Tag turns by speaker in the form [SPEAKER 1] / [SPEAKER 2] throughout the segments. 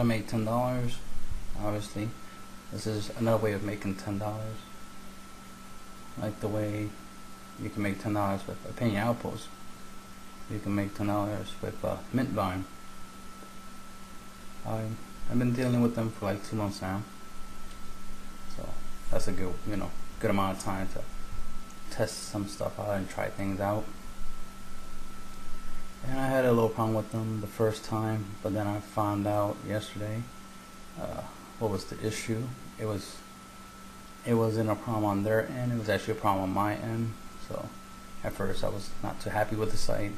[SPEAKER 1] I made $10. Obviously, this is another way of making $10. Like the way you can make $10 with Opinion Outpost. You can make $10 with MintVine. I've been dealing with them for like 2 months now, so that's a good, good amount of time to test some stuff out and try things out. And I had a little problem with them the first time, but then I found out yesterday what was the issue. It wasn't a problem on their end, it was actually a problem on my end. So at first I was not too happy with the site.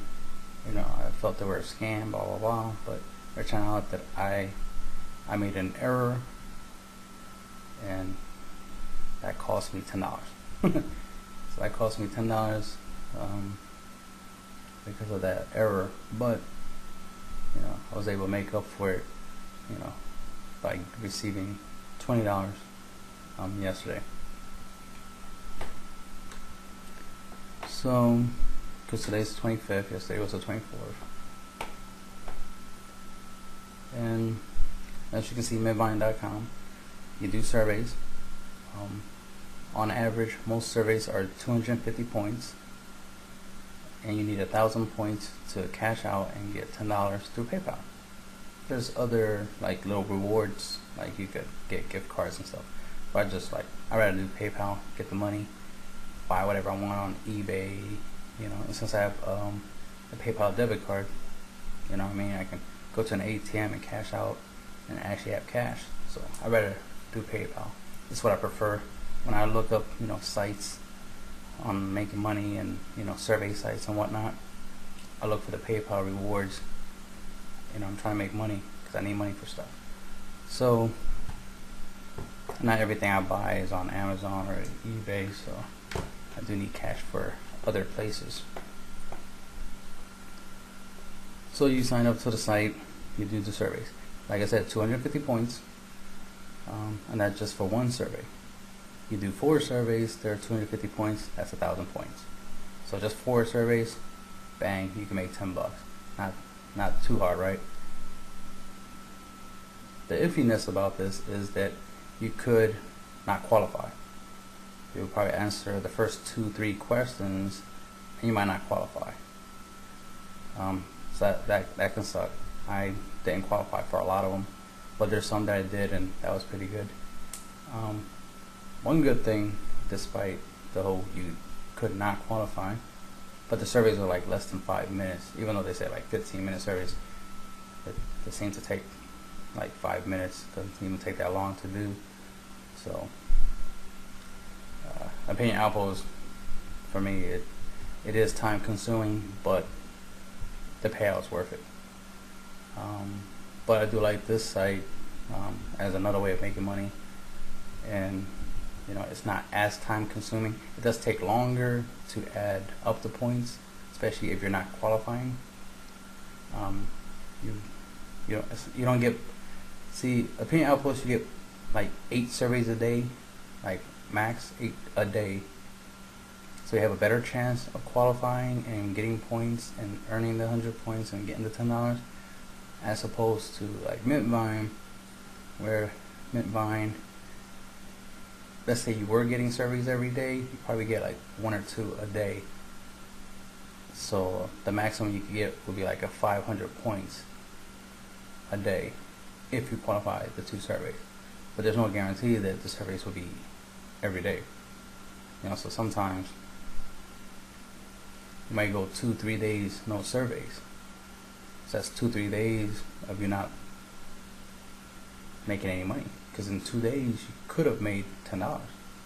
[SPEAKER 1] I felt they were a scam, blah blah blah, but it turned out that I made an error, and that cost me $10. So that cost me $10 because of that error, but I was able to make up for it, by receiving $20 yesterday. So, because today's the 25th, yesterday was the 24th, and as you can see, MintVine.com, you do surveys. On average, most surveys are 250 points, and you need 1,000 points to cash out and get $10 through PayPal. There's other like little rewards, like you could get gift cards and stuff, but I rather do PayPal, get the money, buy whatever I want on eBay, and since I have a PayPal debit card, I can go to an ATM and cash out and actually have cash. So I rather do PayPal. That's what I prefer when I look up sites on making money and survey sites and whatnot. I look for the PayPal rewards. I'm trying to make money because I need money for stuff. So not everything I buy is on Amazon or eBay, so I do need cash for other places. So you sign up to the site, you do the surveys. Like I said, 250 points, and that's just for one survey. You do 4 surveys, they're 250 points, that's 1,000 points. So just 4 surveys, bang, you can make $10. Not too hard, right? The iffiness about this is that you could not qualify. You'll probably answer the first 2-3 questions and you might not qualify. So that can suck. I didn't qualify for a lot of them, but there's some that I did, and that was pretty good. One good thing, despite the whole you could not qualify, but the surveys are like less than 5 minutes, even though they say like 15-minute surveys. They seem to take like 5 minutes. Doesn't even take that long to do. So Opinion Outpost, for me, it is time consuming, but the payout's worth it. But I do like this site as another way of making money, and it's not as time consuming. It does take longer to add up the points, especially if you're not qualifying. You don't get, see, Opinion Outpost, you get like 8 surveys a day, like max 8 a day. So you have a better chance of qualifying and getting points and earning the 100 points and getting the $10, as opposed to like MintVine, where MintVine, let's say you were getting surveys every day, you probably get like 1 or 2 a day. So the maximum you could get would be like a 500 points a day if you qualify the 2 surveys. But there's no guarantee that the surveys will be every day. So sometimes you might go 2-3 days no surveys. So that's 2-3 days of you not making any money, because in 2 days you could have made $10. You know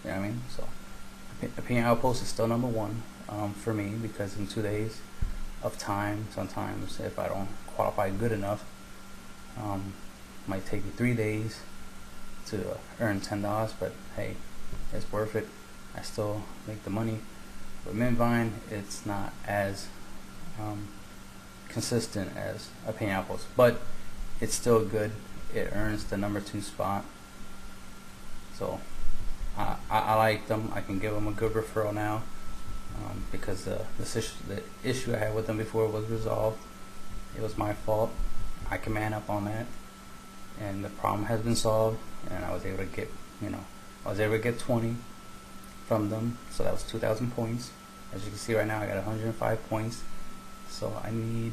[SPEAKER 1] what I mean? So Opinion Outpost is still number 1 for me, because in 2 days of time, sometimes if I don't qualify good enough, might take me 3 days to earn $10, but hey, it's worth it. I still make the money. With MintVine, it's not as consistent as Opinion Outpost, but it's still good. It earns the number 2 spot. So I like them. I can give them a good referral now, because the issue I had with them before was resolved. It was my fault. I can man up on that, and the problem has been solved, and I was able to get, I was able to get 20 from them, so that was 2,000 points. As you can see right now, I got 105 points. So I need,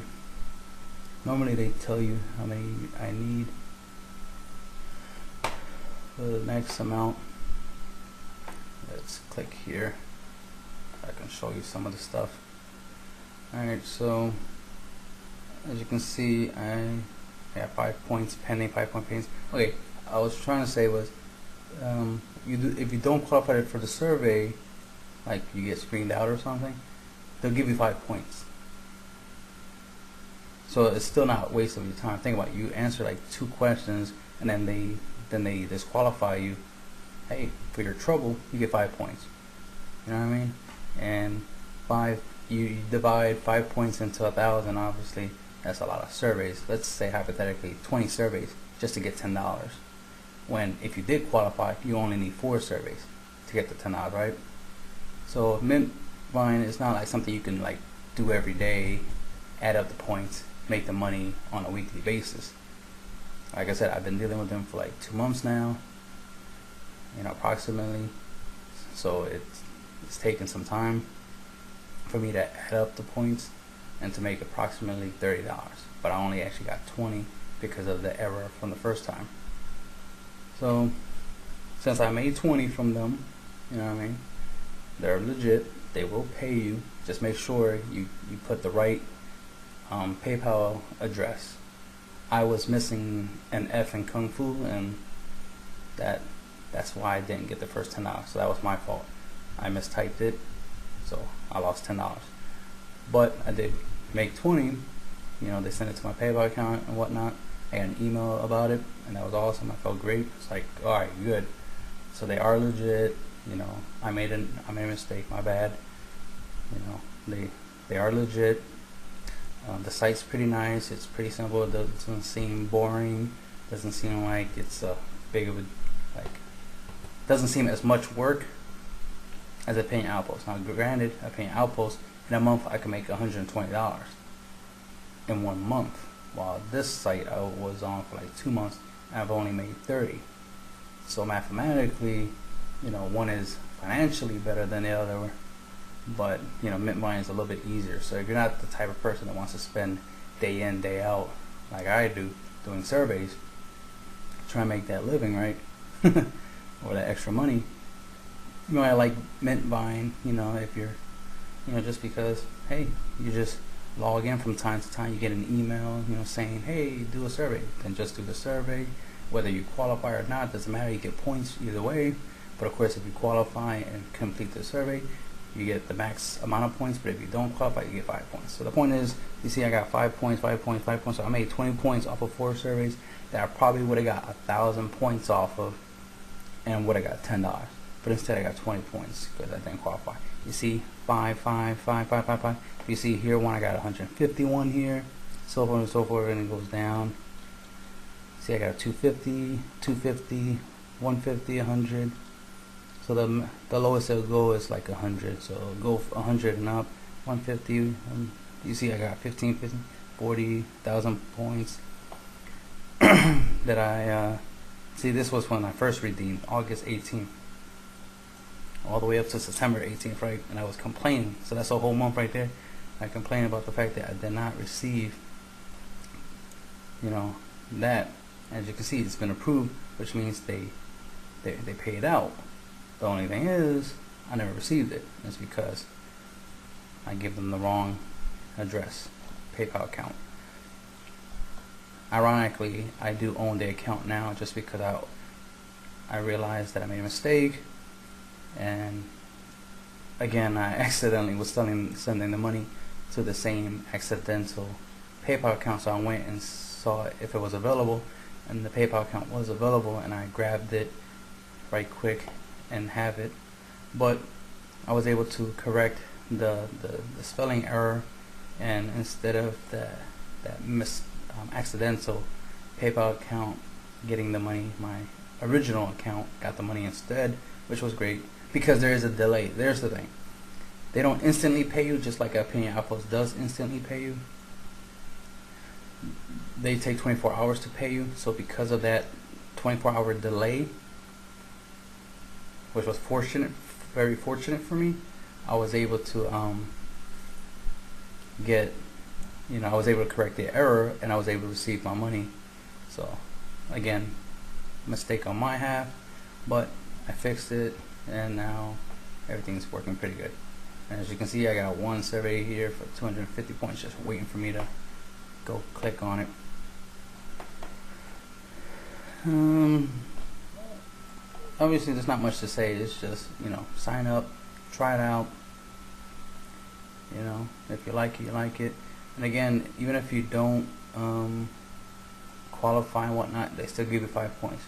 [SPEAKER 1] normally they tell you how many I need for the next amount. Let's click here. I can show you some of the stuff. Alright, so as you can see, I have 5 points pending, 5 point payments. Okay, I was trying to say was, if you don't qualify for the survey, like you get screened out or something, they'll give you 5 points. So it's still not a waste of your time. Think about it. You answer like 2 questions, and then they disqualify you. Hey, for your trouble, you get 5 points. You know what I mean? And you divide 5 points into 1,000. Obviously, that's a lot of surveys. Let's say hypothetically 20 surveys just to get $10. When if you did qualify, you only need 4 surveys to get the $10, right? So MintVine is not like something you can like do every day, add up the points, make the money on a weekly basis. Like I said, I've been dealing with them for like 2 months now, approximately. So it's taken some time for me to add up the points and to make approximately $30. But I only actually got 20 because of the error from the first time. So since I made 20 from them, you know what I mean, they're legit. They will pay you. Just make sure you put the right PayPal address. I was missing an F in Kung Fu, and that's why I didn't get the first $10. So that was my fault. I mistyped it, so I lost $10. But I did make 20. They sent it to my PayPal account and whatnot. I got an email about it, and that was awesome. I felt great. It's like, all right, good. So they are legit. I made a mistake. My bad. They are legit. The site's pretty nice. It's pretty simple. It doesn't seem boring. Doesn't seem like it's a big of a doesn't seem as much work as a paying outpost. Now, granted, a paying outpost in a month I can make $120 in 1 month. While this site I was on for like 2 months, and I've only made 30. So mathematically, one is financially better than the other, but MintVine is a little bit easier. So if you're not the type of person that wants to spend day in, day out like I do doing surveys, try to make that living, right? Or that extra money, you might like MintVine, if you're, just because, hey, you just log in from time to time, you get an email, saying, hey, do a survey. Then just do the survey. Whether you qualify or not, doesn't matter. You get points either way. But of course, if you qualify and complete the survey, you get the max amount of points. But if you don't qualify, you get 5 points. So the point is, you see I got 5 points, 5 points, 5 points. So I made 20 points off of 4 surveys that I probably would have got 1,000 points off of and would have got $10. But instead I got 20 points because I didn't qualify. You see 5, 5, 5, 5, 5, 5. You see here one I got 151 here, so forth and so forth, and it goes down. See I got 250, 250, 150, 100. So the lowest it'll go is like 100. So it'll go 100 and up, 150. You see I got 15, 15, 40,000 points that I see. This was when I first redeemed, August 18th. All the way up to September 18th, right? And I was complaining. So that's a whole month right there. I complained about the fact that I did not receive, that. As you can see, it's been approved, which means they paid out. The only thing is, I never received it. It's because I gave them the wrong address, PayPal account. Ironically, I do own the account now, just because I realized that I made a mistake. And again, I accidentally was sending the money to the same accidental PayPal account, so I went and saw if it was available, and the PayPal account was available, and I grabbed it right quick and have it. But I was able to correct the spelling error, and instead of that accidental PayPal account getting the money, my original account got the money instead, which was great. Because there is a delay. There's the thing. They don't instantly pay you, just like a paying outpost does instantly pay you. they take 24 hours to pay you. So because of that 24-hour delay, which was fortunate, very fortunate for me, I was able to get, I was able to correct the error, and I was able to receive my money. So again, mistake on my half, but I fixed it, and now everything's working pretty good. And as you can see, I got one survey here for 250 points just waiting for me to go click on it. Obviously there's not much to say. It's just, sign up, try it out. If you like it, you like it. And again, even if you don't qualify and whatnot, they still give you 5 points.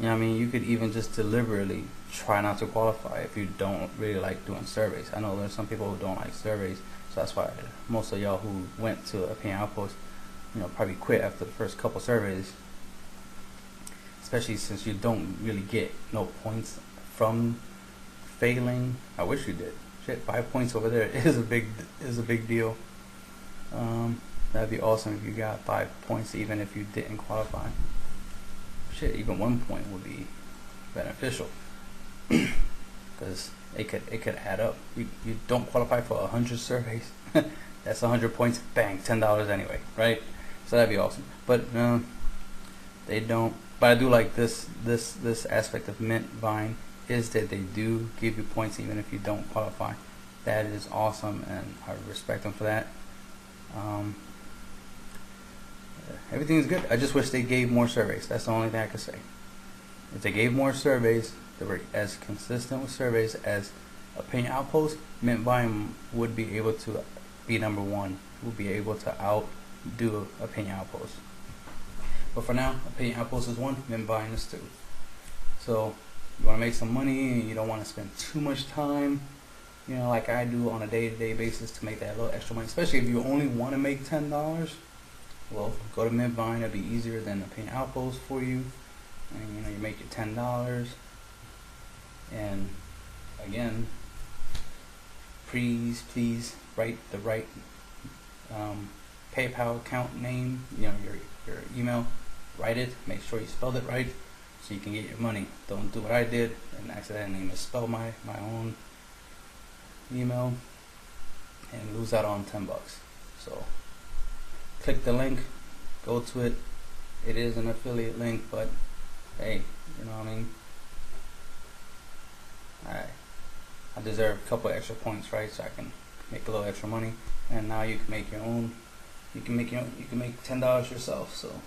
[SPEAKER 1] You could even just deliberately try not to qualify if you don't really like doing surveys. I know there's some people who don't like surveys, so that's why most of y'all who went to Opinion Outpost, probably quit after the first couple surveys. Especially since you don't really get no points from failing. I wish you did. Shit, 5 points over there is a big deal. That'd be awesome if you got 5 points even if you didn't qualify. Shit, even 1 point would be beneficial because it could add up. You don't qualify for 100 surveys. That's 100 points. Bang, $10 anyway, right? So that'd be awesome. But they don't. But I do like this aspect of MintVine is that they do give you points even if you don't qualify. That is awesome, and I respect them for that. Everything is good. I just wish they gave more surveys. That's the only thing I could say. If they gave more surveys, they were as consistent with surveys as Opinion Outpost, MintVine would be able to be #1. Would be able to outdo Opinion Outpost. But for now, Opinion Outpost is 1, MintVine is 2. So you want to make some money and you don't want to spend too much time, like I do on a day-to-day basis to make that little extra money. Especially if you only want to make $10. Well, go to MintVine. It'll be easier than Opinion Outpost for you. And you make your $10. And again, please write the right PayPal account name, your email. Write it, make sure you spelled it right so you can get your money. Don't do what I did and accidentally misspell my own email and lose out on $10. So click the link, go to it. It is an affiliate link, but hey, I deserve a couple extra points, right? So I can make a little extra money, and now you can make your own. You can make $10 yourself. So